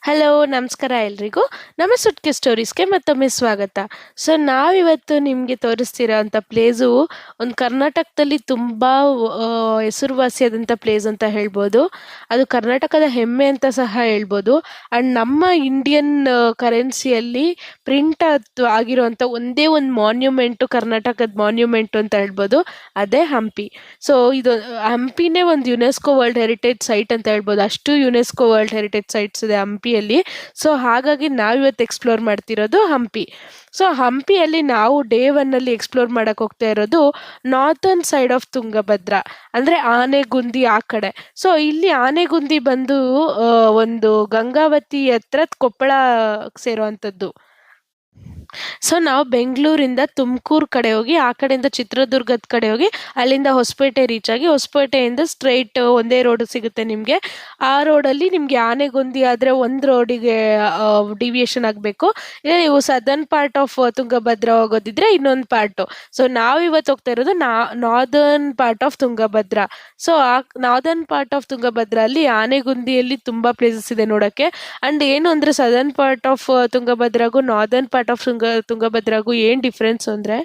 Hello, ನಮಸ್ಕಾರ ಎಲ್ರಿಗೂ. ನಮ್ಮ ಸುಟ್ಕೆ ಸ್ಟೋರೀಸ್‌ಗೆ ಮತ್ತೊಮ್ಮೆ ಸ್ವಾಗತ. ಸೊ ನಾವಿವತ್ತು ನಿಮ್ಗೆ ತೋರಿಸ್ತಿರೋಂಥ ಪ್ಲೇಸು ಒಂದು ಕರ್ನಾಟಕದಲ್ಲಿ ತುಂಬಾ ಹೆಸರುವಾಸಿಯಾದಂಥ ಪ್ಲೇಸ್ ಅಂತ ಹೇಳ್ಬೋದು. ಅದು ಕರ್ನಾಟಕದ ಹೆಮ್ಮೆ ಅಂತ ಸಹ ಹೇಳ್ಬೋದು. ಆ್ಯಂಡ್ ನಮ್ಮ ಇಂಡಿಯನ್ ಕರೆನ್ಸಿಯಲ್ಲಿ ಪ್ರಿಂಟ್ ಆಗಿರುವಂಥ ಒಂದೇ ಒಂದು ಮಾನ್ಯುಮೆಂಟು ಕರ್ನಾಟಕದ ಮಾನ್ಯುಮೆಂಟು ಅಂತ ಹೇಳ್ಬೋದು. ಅದೇ ಹಂಪಿ. ಸೊ ಇದು ಹಂಪಿನೇ ಒಂದು ಯುನೆಸ್ಕೋ ವರ್ಲ್ಡ್ ಹೆರಿಟೇಜ್ ಸೈಟ್ ಅಂತ ಹೇಳ್ಬೋದು. ಅಷ್ಟು ಯುನೆಸ್ಕೋ ವರ್ಲ್ಡ್ ಹೆರಿಟೇಜ್ ಸೈಟ್ಸ್ ಇದೆ ಹಂಪಿಯಲ್ಲಿ. ಸೊ ಹಾಗಾಗಿ ನಾವಿವತ್ತು ಎಕ್ಸ್ಪ್ಲೋರ್ ಮಾಡ್ತಿರೋದು ಹಂಪಿ. ಸೊ ಹಂಪಿಯಲ್ಲಿ ನಾವು ಡೇ ಒನ್ನಲ್ಲಿ ಎಕ್ಸ್ಪ್ಲೋರ್ ಮಾಡಕ್ ಹೋಗ್ತಾ ಇರೋದು ನಾರ್ತನ್ ಸೈಡ್ ಆಫ್ ತುಂಗಭದ್ರಾ, ಅಂದ್ರೆ ಆನೆಗುಂದಿ ಆ ಕಡೆ. ಸೊ ಇಲ್ಲಿ ಆನೆಗುಂದಿ ಬಂದು ಒಂದು ಗಂಗಾವತಿ ಹತ್ರ ಕೊಪ್ಪಳ ಸೇರುವಂಥದ್ದು. ಸೊ ನಾವು ಬೆಂಗಳೂರಿಂದ ತುಮಕೂರು ಕಡೆ ಹೋಗಿ, ಆ ಕಡೆಯಿಂದ ಚಿತ್ರದುರ್ಗದ ಕಡೆ ಹೋಗಿ, ಅಲ್ಲಿಂದ ಹೊಸಪೇಟೆ ರೀಚ್ ಆಗಿ, ಹೊಸಪೇಟೆಯಿಂದ ಸ್ಟ್ರೈಟ್ ಒಂದೇ ರೋಡ್ ಸಿಗುತ್ತೆ ನಿಮಗೆ. ಆ ರೋಡಲ್ಲಿ ನಿಮಗೆ ಆನೆಗೊಂದಿ ಆದರೆ ಒಂದು ರೋಡಿಗೆ ಡಿವಿಯೇಷನ್ ಆಗಬೇಕು. ಇಲ್ಲ ನೀವು ಸದರ್ನ್ ಪಾರ್ಟ್ ಆಫ್ ತುಂಗಭದ್ರಾ ಹೋಗೋದಿದ್ರೆ ಇನ್ನೊಂದು ಪಾರ್ಟು. ಸೊ ನಾವು ಇವತ್ತು ಹೋಗ್ತಾ ಇರೋದು northern part of Tungabhadra. So ಆ ನಾರ್ದರ್ನ್ ಪಾರ್ಟ್ ಆಫ್ ತುಂಗಭದ್ರಾ ಅಲ್ಲಿ ಆನೆಗುಂದಿಯಲ್ಲಿ ತುಂಬಾ ಪ್ಲೇಸಸ್ ಇದೆ ನೋಡೋಕ್ಕೆ. ಅಂಡ್ ಏನು ಅಂದರೆ ಸದರ್ನ್ ಪಾರ್ಟ್ ಆಫ್ ತುಂಗಭದ್ರಾಗೂ ನಾರ್ದರ್ನ್ ಪಾರ್ಟ್ ಆಫ್ ತುಂಗಭದ್ರಾಗೂ ಏನು ಡಿಫ್ರೆನ್ಸ್ ಅಂದರೆ,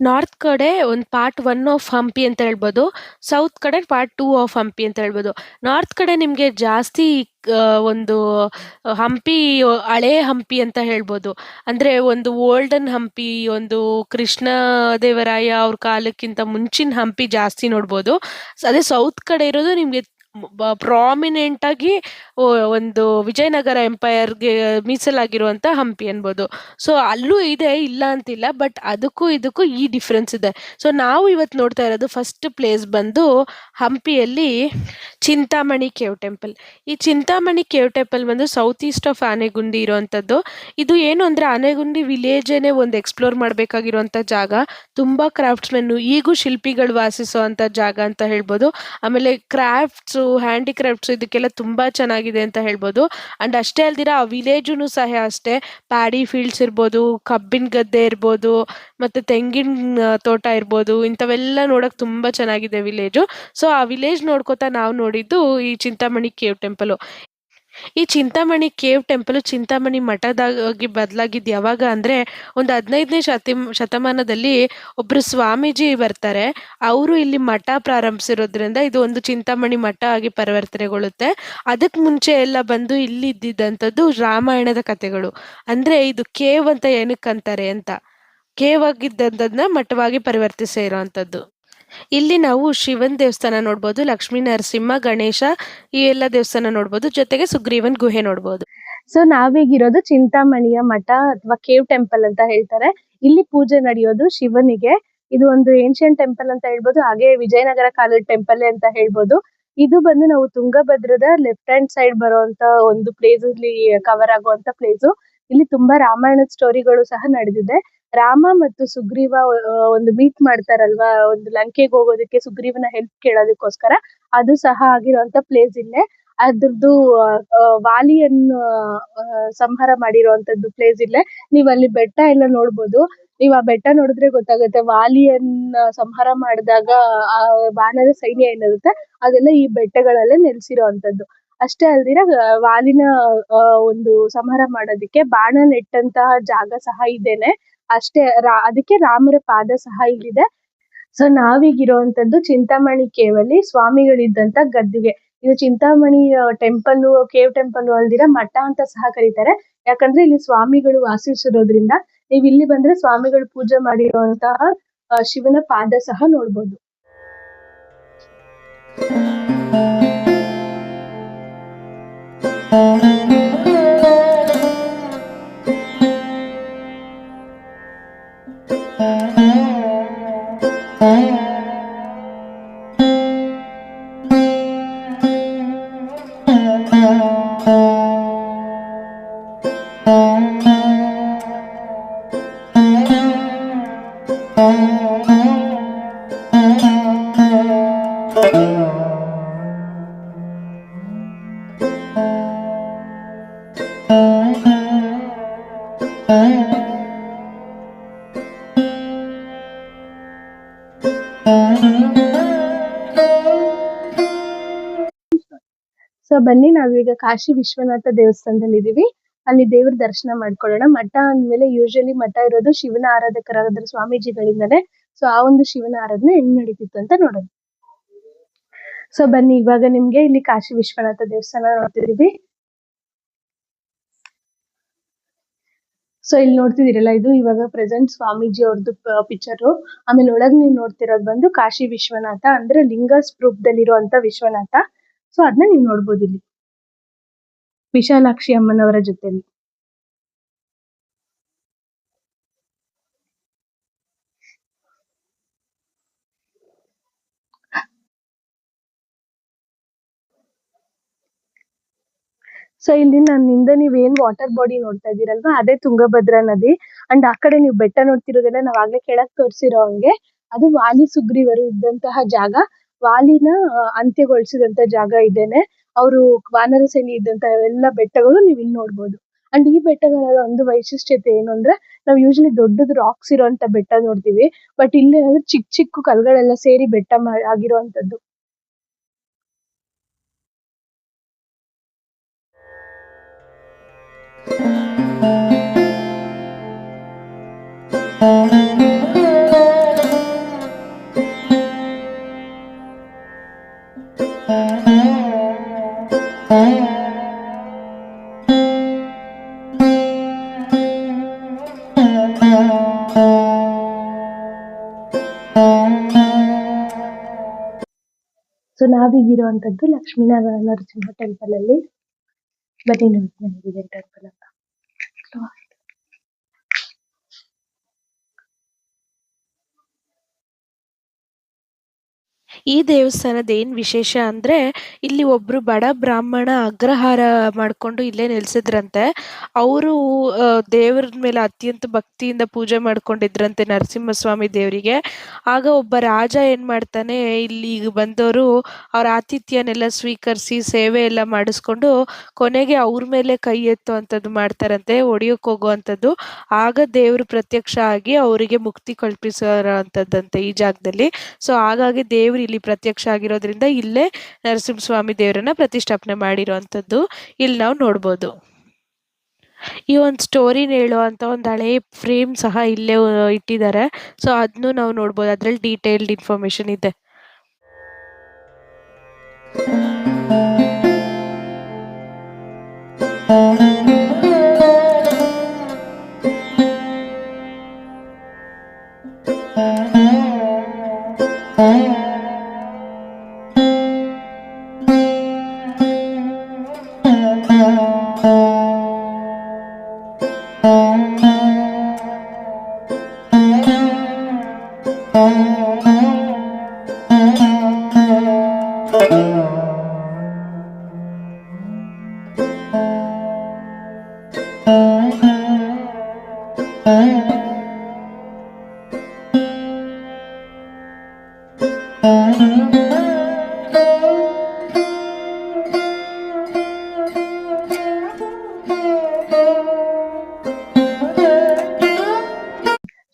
ನಾರ್ತ್ ಕಡೆ ಒಂದು ಪಾರ್ಟ್ 1 ಆಫ್ ಹಂಪಿ ಅಂತ ಹೇಳ್ಬೋದು, ಸೌತ್ ಕಡೆ ಪಾರ್ಟ್ 2 ಆಫ್ ಹಂಪಿ ಅಂತ ಹೇಳ್ಬೋದು. ನಾರ್ತ್ ಕಡೆ ನಿಮಗೆ ಜಾಸ್ತಿ ಒಂದು ಹಂಪಿ ಹಳೇ ಹಂಪಿ ಅಂತ ಹೇಳ್ಬೋದು. ಅಂದರೆ ಒಂದು ಓಲ್ಡನ್ ಹಂಪಿ, ಒಂದು ಕೃಷ್ಣ ದೇವರಾಯ ಅವ್ರ ಕಾಲಕ್ಕಿಂತ ಮುಂಚಿನ ಹಂಪಿ ಜಾಸ್ತಿ ನೋಡ್ಬೋದು. ಅದೇ ಸೌತ್ ಕಡೆ ಇರೋದು ನಿಮಗೆ ಪ್ರಾಮಿನೆಂಟ್ ಆಗಿ ಒಂದು ವಿಜಯನಗರ ಎಂಪೈರ್ಗೆ ಮೀಸಲಾಗಿರುವಂಥ ಹಂಪಿ ಅನ್ಬೋದು. ಸೊ ಅಲ್ಲೂ ಇದೆ, ಇಲ್ಲ ಅಂತಿಲ್ಲ, ಬಟ್ ಅದಕ್ಕೂ ಇದಕ್ಕೂ ಈ ಡಿಫ್ರೆನ್ಸ್ ಇದೆ. ಸೊ ನಾವು ಇವತ್ತು ನೋಡ್ತಾ ಇರೋದು ಫಸ್ಟ್ ಪ್ಲೇಸ್ ಬಂದು ಹಂಪಿಯಲ್ಲಿ ಚಿಂತಾಮಣಿ ಕೇವ್ ಟೆಂಪಲ್. ಈ ಚಿಂತಾಮಣಿ ಕೇವ್ ಟೆಂಪಲ್ ಬಂದು ಸೌತ್ ಈಸ್ಟ್ ಆಫ್ ಆನೆಗುಂದಿ ಇರುವಂಥದ್ದು. ಇದು ಏನು ಅಂದರೆ ಆನೆಗುಂದಿ ವಿಲೇಜೇನೆ ಒಂದು ಎಕ್ಸ್ಪ್ಲೋರ್ ಮಾಡಬೇಕಾಗಿರುವಂಥ ಜಾಗ. ತುಂಬ ಕ್ರಾಫ್ಟ್ಸ್ಮೆನ್ನು, ಈಗೂ ಶಿಲ್ಪಿಗಳು ವಾಸಿಸುವಂಥ ಜಾಗ ಅಂತ ಹೇಳ್ಬೋದು. ಆಮೇಲೆ ಕ್ರಾಫ್ಟ್ಸು, ಹ್ಯಾಂಡಿಕ್ರಾಫ್ಟ್ಸು ಇದಕ್ಕೆಲ್ಲ ತುಂಬ ಚೆನ್ನಾಗಿದೆ ಅಂತ ಹೇಳ್ಬೋದು. ಅಂಡ್ ಅಷ್ಟೇ ಅಲ್ದಿರ ಆ ವಿಲೇಜೂ ಸಹ ಅಷ್ಟೇ, ಪ್ಯಾಡಿ ಫೀಲ್ಡ್ಸ್ ಇರ್ಬೋದು, ಕಬ್ಬಿನ ಗದ್ದೆ ಇರ್ಬೋದು, ಮತ್ತು ತೆಂಗಿನ ತೋಟ ಇರ್ಬೋದು, ಇಂಥವೆಲ್ಲ ನೋಡೋಕೆ ತುಂಬ ಚೆನ್ನಾಗಿದೆ ವಿಲೇಜು. ಸೊ ಆ ವಿಲೇಜ್ ನೋಡ್ಕೋತಾ ನಾವು ನೋಡಿದ್ದು ಈ ಚಿಂತಾಮಣಿ ಕೇವ್ ಟೆಂಪಲು. ಈ ಚಿಂತಾಮಣಿ ಕೇವ್ ಟೆಂಪಲ್ ಚಿಂತಾಮಣಿ ಮಠದಾಗಿ ಬದಲಾಗಿದ್ದು ಯಾವಾಗ ಅಂದರೆ, ಒಂದು 15ನೇ ಶತಮಾನದಲ್ಲಿ ಒಬ್ಬರು ಸ್ವಾಮೀಜಿ ಬರ್ತಾರೆ. ಅವರು ಇಲ್ಲಿ ಮಠ ಪ್ರಾರಂಭಿಸಿರೋದ್ರಿಂದ ಇದು ಒಂದು ಚಿಂತಾಮಣಿ ಮಠ ಆಗಿ ಪರಿವರ್ತನೆಗೊಳ್ಳುತ್ತೆ. ಅದಕ್ಕೆ ಮುಂಚೆ ಎಲ್ಲ ಬಂದು ಇಲ್ಲಿ ಇದ್ದಿದ್ದಂಥದ್ದು ರಾಮಾಯಣದ ಕಥೆಗಳು. ಅಂದರೆ ಇದು ಕೇವ್ ಅಂತ ಏನಕ್ಕೆ ಅಂತಾರೆ ಅಂತ, ಕೇವ್ ಆಗಿದ್ದದನ್ನ ಮಠವಾಗಿ ಪರಿವರ್ತಿಸಿ ಇರೋವಂಥದ್ದು. ಇಲ್ಲಿ ನಾವು ಶಿವನ್ ದೇವಸ್ಥಾನ ನೋಡ್ಬೋದು, ಲಕ್ಷ್ಮೀ ನರಸಿಂಹ, ಗಣೇಶ, ಈ ಎಲ್ಲ ದೇವಸ್ಥಾನ ನೋಡ್ಬೋದು, ಜೊತೆಗೆ ಸುಗ್ರೀವನ್ ಗುಹೆ ನೋಡ್ಬೋದು. ಸೊ ನಾವೀಗಿರೋದು ಚಿಂತಾಮಣಿಯ ಮಠ ಅಥವಾ ಕೇವ್ ಟೆಂಪಲ್ ಅಂತ ಹೇಳ್ತಾರೆ. ಇಲ್ಲಿ ಪೂಜೆ ನಡೆಯೋದು ಶಿವನಿಗೆ. ಇದು ಒಂದು ಏನ್ಷಿಯಂಟ್ ಟೆಂಪಲ್ ಅಂತ ಹೇಳ್ಬೋದು, ಹಾಗೆ ವಿಜಯನಗರ ಕಾಲದ ಟೆಂಪಲ್ ಅಂತ ಹೇಳ್ಬೋದು. ಇದು ಬಂದು ನಾವು ತುಂಗಭದ್ರದ ಲೆಫ್ಟ್ ಹ್ಯಾಂಡ್ ಸೈಡ್ ಬರುವಂತ ಒಂದು ಪ್ಲೇಸ್ ಅಲ್ಲಿ ಕವರ್ ಆಗುವಂತ ಪ್ಲೇಸು. ಇಲ್ಲಿ ತುಂಬಾ ರಾಮಾಯಣದ ಸ್ಟೋರಿಗಳು ಸಹ ನಡೆದಿದೆ. ರಾಮ ಮತ್ತು ಸುಗ್ರೀವ ಒಂದು ಮೀಟ್ ಮಾಡ್ತಾರಲ್ವಾ, ಒಂದು ಲಂಕೆಗೆ ಹೋಗೋದಕ್ಕೆ ಸುಗ್ರೀವನ ಹೆಲ್ಪ್ ಕೇಳೋದಕ್ಕೋಸ್ಕರ, ಅದು ಸಹ ಆಗಿರುವಂತ ಪ್ಲೇಸ್ ಇಲ್ಲೇ. ಅದ್ರದ್ದು ವಾಲಿಯನ್ನು ಸಂಹಾರ ಮಾಡಿರುವಂತದ್ದು ಪ್ಲೇಸ್ ಇಲ್ಲೇ. ನೀವ್ ಅಲ್ಲಿ ಬೆಟ್ಟ ಎಲ್ಲ ನೋಡ್ಬೋದು. ನೀವ್ ಆ ಬೆಟ್ಟ ನೋಡಿದ್ರೆ ಗೊತ್ತಾಗುತ್ತೆ, ವಾಲಿಯನ್ನ ಸಂಹಾರ ಮಾಡಿದಾಗ ಆ ವಾನರ ಸೈನ್ಯ ಏನಿರುತ್ತೆ ಅದೆಲ್ಲ ಈ ಬೆಟ್ಟಗಳಲ್ಲೇ ನೆಲೆಸಿರುವಂತದ್ದು. ಅಷ್ಟೇ ಅಲ್ದಿರ ವಾಲಿನ ಒಂದು ಸಂಹಾರ ಮಾಡೋದಕ್ಕೆ ಬಾಣ ನೆಟ್ಟಂತಹ ಜಾಗ ಸಹ ಇದೇನೆ. ಅಷ್ಟೇ ಅದಕ್ಕೆ ರಾಮರ ಪಾದ ಸಹ ಇಲ್ಲಿದೆ. ಸೊ ನಾವೀಗಿರುವಂತದ್ದು ಚಿಂತಾಮಣಿ ಕೇವ್ ಅಲ್ಲಿ ಸ್ವಾಮಿಗಳಿದ್ದಂತ ಗದ್ದುಗೆ. ಇದು ಚಿಂತಾಮಣಿ ಟೆಂಪಲ್, ಕೇವ್ ಟೆಂಪಲ್ ಅಲ್ದಿರ ಮಠ ಅಂತ ಸಹ ಕರೀತಾರೆ. ಯಾಕಂದ್ರೆ ಇಲ್ಲಿ ಸ್ವಾಮಿಗಳು ವಾಸಿಸಿರೋದ್ರಿಂದ ನೀವು ಇಲ್ಲಿ ಬಂದ್ರೆ ಸ್ವಾಮಿಗಳು ಪೂಜೆ ಮಾಡಿರುವಂತಹ ಶಿವನ ಪಾದ ಸಹ ನೋಡ್ಬೋದು. ಸೊ ಬನ್ನಿ ನಾವೀಗ ಕಾಶಿ ವಿಶ್ವನಾಥ ದೇವಸ್ಥಾನದಲ್ಲಿ ಇದೀವಿ. ಅಲ್ಲಿ ದೇವ್ರ ದರ್ಶನ ಮಾಡ್ಕೊಳ್ಳೋಣ. ಮಠ ಅಂದ್ಮೇಲೆ ಯೂಶಲಿ ಮಠ ಇರೋದು ಶಿವನ ಆರಾಧಕರಾದ ಸ್ವಾಮೀಜಿಗಳಿಂದಾನೆ. ಸೊ ಆ ಒಂದು ಶಿವನ ಆರಾಧನೆ ಹೆಂಗ್ ನಡೀತಿತ್ತು ಅಂತ ನೋಡೋಣ. ಸೊ ಬನ್ನಿ ಇವಾಗ ನಿಮ್ಗೆ ಇಲ್ಲಿ ಕಾಶಿ ವಿಶ್ವನಾಥ ದೇವಸ್ಥಾನ ನೋಡ್ತಿದೀವಿ. ಸೊ ಇಲ್ಲಿ ನೋಡ್ತಿದ್ದೀರಲ್ಲ, ಇದು ಇವಾಗ ಪ್ರೆಸೆಂಟ್ ಸ್ವಾಮೀಜಿ ಅವ್ರದ್ದು ಪಿಕ್ಚರ್. ಆಮೇಲೆ ಒಳಗ್ ನೀವು ನೋಡ್ತಿರೋದು ಬಂದು ಕಾಶಿ ವಿಶ್ವನಾಥ, ಅಂದ್ರೆ ಲಿಂಗ ರೂಪದಲ್ಲಿರುವಂತ ವಿಶ್ವನಾಥ. ಸೊ ಅದನ್ನ ನೀವು ನೋಡ್ಬೋದು ಇಲ್ಲಿ ವಿಶಾಲಾಕ್ಷಿ ಅಮ್ಮನವರ ಜೊತೆಲಿ. ಸೊ ಇಲ್ಲಿ ನನ್ನಿಂದ ನೀವೇನ್ ವಾಟರ್ ಬಾಡಿ ನೋಡ್ತಾ ಇದೀರಲ್ವಾ, ಅದೇ ತುಂಗಭದ್ರಾ ನದಿ. ಅಂಡ್ ಆ ಕಡೆ ನೀವು ಬೆಟ್ಟ ನೋಡ್ತಿರೋದೆಲ್ಲ ನಾವ್ ಆಗ್ಲೇ ಕೆಳಗ್ ತೋರಿಸಿರೋ ಹಂಗೆ ಅದು ವಾಲಿ ಸುಗ್ರೀವರು ಇದ್ದಂತಹ ಜಾಗ. ವಾಲಿನ ಅಂತ್ಯಗೊಳಿಸಿದಂತ ಜಾಗ ಇದೇನೆ. ಅವರು ವಾನರ ಸೇನೆ ಇದ್ದಂತಹ ಎಲ್ಲ ಬೆಟ್ಟಗಳು ನೀವ್ ಇಲ್ಲಿ ನೋಡ್ಬೋದು. ಅಂಡ್ ಈ ಬೆಟ್ಟಗಳ ಒಂದು ವೈಶಿಷ್ಟ್ಯತೆ ಏನು ಅಂದ್ರೆ, ನಾವ್ ಯೂಶಲಿ ದೊಡ್ಡದು ರಾಕ್ಸ್ ಇರುವಂತ ಬೆಟ್ಟ ನೋಡ್ತೀವಿ. ಬಟ್ ಇಲ್ಲಿ ಅಂದ್ರೆ ಚಿಕ್ಕ ಚಿಕ್ಕ ಕಲ್ಗಳೆಲ್ಲ ಸೇರಿ ಬೆಟ್ಟ ಆಗಿರುವಂತದ್ದು. ಸೊ ನಾವೀಗಿರುವಂತದ್ದು ಲಕ್ಷ್ಮೀನಾರಾಯಣ ನರಸಿಂಹ ಟೆಂಪಲ್ ಅಲ್ಲಿ. ಬನ್ನಿ ನೋಡ್ತೀನಿ ಟೆಂಪಲ್ ಅಂತ. ಈ ದೇವಸ್ಥಾನದ ಏನ್ ವಿಶೇಷ ಅಂದ್ರೆ, ಇಲ್ಲಿ ಒಬ್ರು ಬಡ ಬ್ರಾಹ್ಮಣ ಅಗ್ರಹಾರ ಮಾಡ್ಕೊಂಡು ಇಲ್ಲೇ ನೆಲೆಸಿದ್ರಂತೆ. ಅವರು ದೇವರ ಮೇಲೆ ಅತ್ಯಂತ ಭಕ್ತಿಯಿಂದ ಪೂಜೆ ಮಾಡ್ಕೊಂಡಿದ್ರಂತೆ ನರಸಿಂಹಸ್ವಾಮಿ ದೇವರಿಗೆ. ಆಗ ಒಬ್ಬ ರಾಜ ಏನ್ ಮಾಡ್ತಾನೆ, ಇಲ್ಲಿ ಬಂದವರು ಅವ್ರ ಆತಿಥ್ಯನೆಲ್ಲ ಸ್ವೀಕರಿಸಿ ಸೇವೆ ಎಲ್ಲ ಮಾಡಿಸ್ಕೊಂಡು ಕೊನೆಗೆ ಅವ್ರ ಮೇಲೆ ಕೈ ಎತ್ತುವಂಥದ್ದು ಮಾಡ್ತಾರಂತೆ, ಹೊಡಿಯೋಕ್ ಹೋಗುವಂಥದ್ದು. ಆಗ ದೇವರು ಪ್ರತ್ಯಕ್ಷ ಆಗಿ ಅವರಿಗೆ ಮುಕ್ತಿ ಕಲ್ಪಿಸೋಂಥದ್ದಂತೆ ಈ ಜಾಗದಲ್ಲಿ. ಸೊ ಹಾಗಾಗಿ ದೇವ್ರು ಇಲ್ಲಿ ಪ್ರತ್ಯಕ್ಷ ಆಗಿರೋದ್ರಿಂದ ಇಲ್ಲೇ ನರಸಿಂಹಸ್ವಾಮಿ ದೇವರನ್ನ ಪ್ರತಿಷ್ಠಾಪನೆ ಮಾಡಿರೋಂಥದ್ದು ಇಲ್ಲಿ ನಾವು ನೋಡ್ಬೋದು. ಈ ಒಂದು ಸ್ಟೋರಿನ ಹೇಳುವಂತ ಒಂದು ಹಳೆ ಫ್ರೇಮ್ ಸಹ ಇಲ್ಲೇ ಇಟ್ಟಿದ್ದಾರೆ. ಸೊ ಅದನ್ನು ನಾವು ನೋಡ್ಬೋದು, ಅದ್ರಲ್ಲಿ ಡೀಟೇಲ್ಡ್ ಇನ್ಫಾರ್ಮೇಶನ್ ಇದೆ.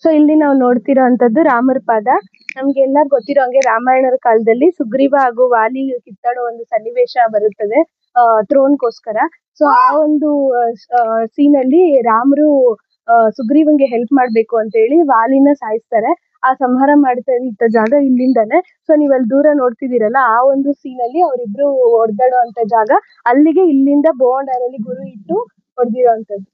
ಸೊ ಇಲ್ಲಿ ನಾವು ನೋಡ್ತಿರೋ ಅಂತದ್ದು ರಾಮರ ಪಾದ. ನಮ್ಗೆ ಎಲ್ಲಾರು ಗೊತ್ತಿರೋ ಹಂಗೆ ರಾಮಾಯಣದ ಕಾಲದಲ್ಲಿ ಸುಗ್ರೀವ ಹಾಗೂ ವಾಲಿ ಕಿತ್ತಾಡೋ ಒಂದು ಸನ್ನಿವೇಶ ಬರುತ್ತದೆ ಥ್ರೋನ್ಗೋಸ್ಕರ. ಸೊ ಆ ಒಂದು ಸೀನ್ ಅಲ್ಲಿ ರಾಮರು ಸುಗ್ರೀವನ್ಗೆ ಹೆಲ್ಪ್ ಮಾಡ್ಬೇಕು ಅಂತ ಹೇಳಿ ವಾಲಿನ ಸಾಯಿಸ್ತಾರೆ. ಆ ಸಂಹಾರ ಮಾಡ್ತಾ ಇದ್ದ ಜಾಗ ಇಲ್ಲಿಂದಾನೆ. ಸೊ ನೀವ್ ಅಲ್ಲಿ ದೂರ ನೋಡ್ತಿದ್ದೀರಲ್ಲ, ಆ ಒಂದು ಸೀನ್ ಅಲ್ಲಿ ಅವರಿಬ್ರು ಹೊಡೆದಾಡೋ ಅಂತ ಜಾಗ. ಅಲ್ಲಿಗೆ ಇಲ್ಲಿಂದ ಬೋ ಅಂಡ್ ಆರಲ್ಲಿ ಗುರು ಇಟ್ಟು ಹೊಡೆದಿರೋ ಅಂತದ್ದು.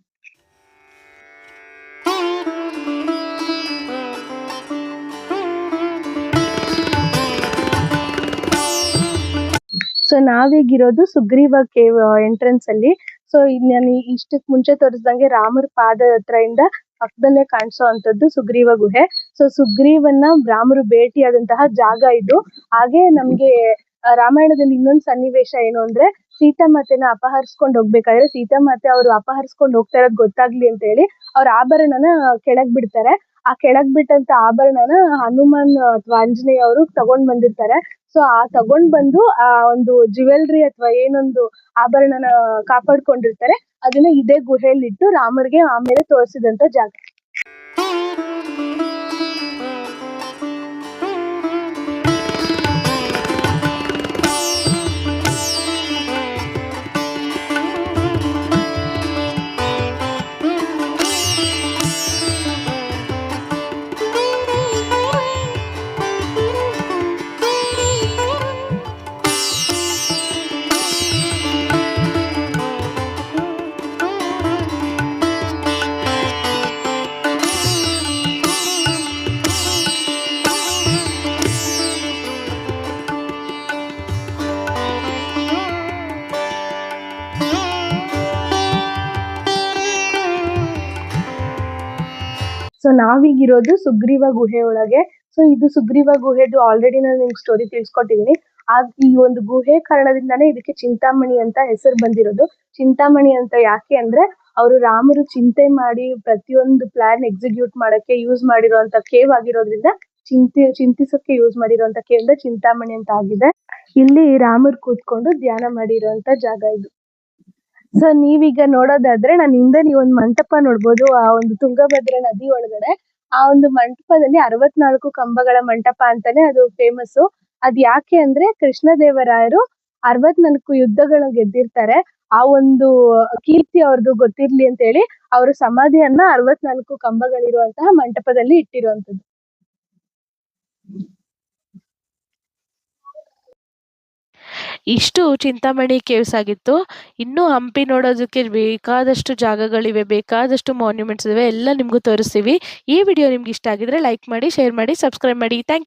ಸೊ ನಾವೀಗಿರೋದು ಸುಗ್ರೀವ ಕೇವ್ ಎಂಟ್ರೆನ್ಸ್ ಅಲ್ಲಿ. ಸೊ ನಾನು ಇಷ್ಟಕ್ ಮುಂಚೆ ತೋರಿಸ್ದಂಗೆ ರಾಮರ ಪಾದ ಹತ್ರ ಇಂದ ಪಕ್ಕದಲ್ಲೇ ಕಾಣಿಸೋ ಅಂತದ್ದು ಸುಗ್ರೀವ ಗುಹೆ. ಸೊ ಸುಗ್ರೀವನ್ನ ರಾಮರು ಭೇಟಿಯಾದಂತಹ ಜಾಗ ಇದು. ಹಾಗೆ ನಮ್ಗೆ ರಾಮಾಯಣದಲ್ಲಿ ಇನ್ನೊಂದು ಸನ್ನಿವೇಶ ಏನು ಅಂದ್ರೆ, ಸೀತಾಮಾತೆನ ಅಪಹರಿಸ್ಕೊಂಡು ಹೋಗ್ಬೇಕಾದ್ರೆ ಸೀತಾಮಾತೆ ಅವರು ಅಪಹರಿಸ್ಕೊಂಡು ಹೋಗ್ತಾ ಇರೋದು ಗೊತ್ತಾಗ್ಲಿ ಅಂತ ಹೇಳಿ ಅವ್ರ ಆಭರಣನ ಕೆಳಗ್ ಬಿಡ್ತಾರೆ. ಆ ಕೆಳಗ್ ಬಿಟ್ಟಂತ ಆಭರಣನ ಹನುಮಾನ್ ಅಥವಾ ಆಂಜನೇಯ ಅವರು ತಗೊಂಡ್ ಬಂದಿರ್ತಾರೆ. ಸೊ ಆ ತಗೊಂಡ್ ಬಂದು ಆ ಒಂದು ಜ್ಯುವೆಲ್ರಿ ಅಥವಾ ಏನೊಂದು ಆಭರಣನ ಕಾಪಾಡ್ಕೊಂಡಿರ್ತಾರೆ. ಅದನ್ನ ಇದೇ ಗುಹೆಯಲ್ಲಿ ಇಟ್ಟು ರಾಮರಿಗೆ ಆಮೇಲೆ ತೋರಿಸಿದಂತ ಜಾಗ. ಸೊ ನಾವೀಗಿರೋದು ಸುಗ್ರೀವ ಗುಹೆ ಒಳಗೆ. ಸೊ ಇದು ಸುಗ್ರೀವ ಗುಹೆದು ಆಲ್ರೆಡಿ ನಾನು ನಿಮ್ಗೆ ಸ್ಟೋರಿ ತಿಳಿಸ್ಕೊಟ್ಟಿದ್ದೀನಿ. ಈ ಒಂದು ಗುಹೆ ಕಾರಣದಿಂದಾನೇ ಇದಕ್ಕೆ ಚಿಂತಾಮಣಿ ಅಂತ ಹೆಸರು ಬಂದಿರೋದು. ಚಿಂತಾಮಣಿ ಅಂತ ಯಾಕೆ ಅಂದ್ರೆ ಅವರು ರಾಮರು ಚಿಂತೆ ಮಾಡಿ ಪ್ರತಿಯೊಂದು ಪ್ಲಾನ್ ಎಕ್ಸಿಕ್ಯೂಟ್ ಮಾಡಕ್ಕೆ ಯೂಸ್ ಮಾಡಿರುವಂತ ಕೇವ್ ಆಗಿರೋದ್ರಿಂದ ಚಿಂತಿಸೋಕೆ ಯೂಸ್ ಮಾಡಿರುವಂತ ಕೇವ್ ಚಿಂತಾಮಣಿ ಅಂತ ಆಗಿದೆ. ಇಲ್ಲಿ ರಾಮರು ಕೂತ್ಕೊಂಡು ಧ್ಯಾನ ಮಾಡಿರುವಂತ ಜಾಗ ಇದು. ಸೊ ನೀವೀಗ ನೋಡೋದಾದ್ರೆ ನಾನು ಹಿಂದೆ ನೀವೊಂದು ಮಂಟಪ ನೋಡ್ಬೋದು. ಆ ಒಂದು ತುಂಗಭದ್ರಾ ನದಿ ಒಳಗಡೆ ಆ ಒಂದು ಮಂಟಪದಲ್ಲಿ 64 ಕಂಬಗಳ ಮಂಟಪ ಅಂತಾನೆ ಅದು ಫೇಮಸ್. ಅದ್ ಯಾಕೆ ಅಂದ್ರೆ ಕೃಷ್ಣದೇವರಾಯರು 64 ಯುದ್ಧಗಳನ್ನ ಗೆದ್ದಿರ್ತಾರೆ. ಆ ಒಂದು ಕೀರ್ತಿ ಅವ್ರದ್ದು ಗೊತ್ತಿರ್ಲಿ ಅಂತ ಹೇಳಿ ಅವರ ಸಮಾಧಿಯನ್ನ 64 ಕಂಬಗಳಿರುವಂತಹ ಮಂಟಪದಲ್ಲಿ ಇಟ್ಟಿರುವಂತದ್ದು. ಇಷ್ಟು ಚಿಂತಾಮಣಿ ಕೇವ್ಸ್ ಆಗಿತ್ತು. ಇನ್ನೂ ಹಂಪಿ ನೋಡೋದಕ್ಕೆ ಬೇಕಾದಷ್ಟು ಜಾಗಗಳಿವೆ, ಬೇಕಾದಷ್ಟು ಮಾನ್ಯುಮೆಂಟ್ಸ್ ಇವೆ, ಎಲ್ಲ ನಿಮಗೂ ತೋರಿಸ್ತೀವಿ. ಈ ವಿಡಿಯೋ ನಿಮ್ಗೆ ಇಷ್ಟ ಆಗಿದ್ರೆ ಲೈಕ್ ಮಾಡಿ, ಶೇರ್ ಮಾಡಿ, ಸಬ್ಸ್ಕ್ರೈಬ್ ಮಾಡಿ. ಥ್ಯಾಂಕ್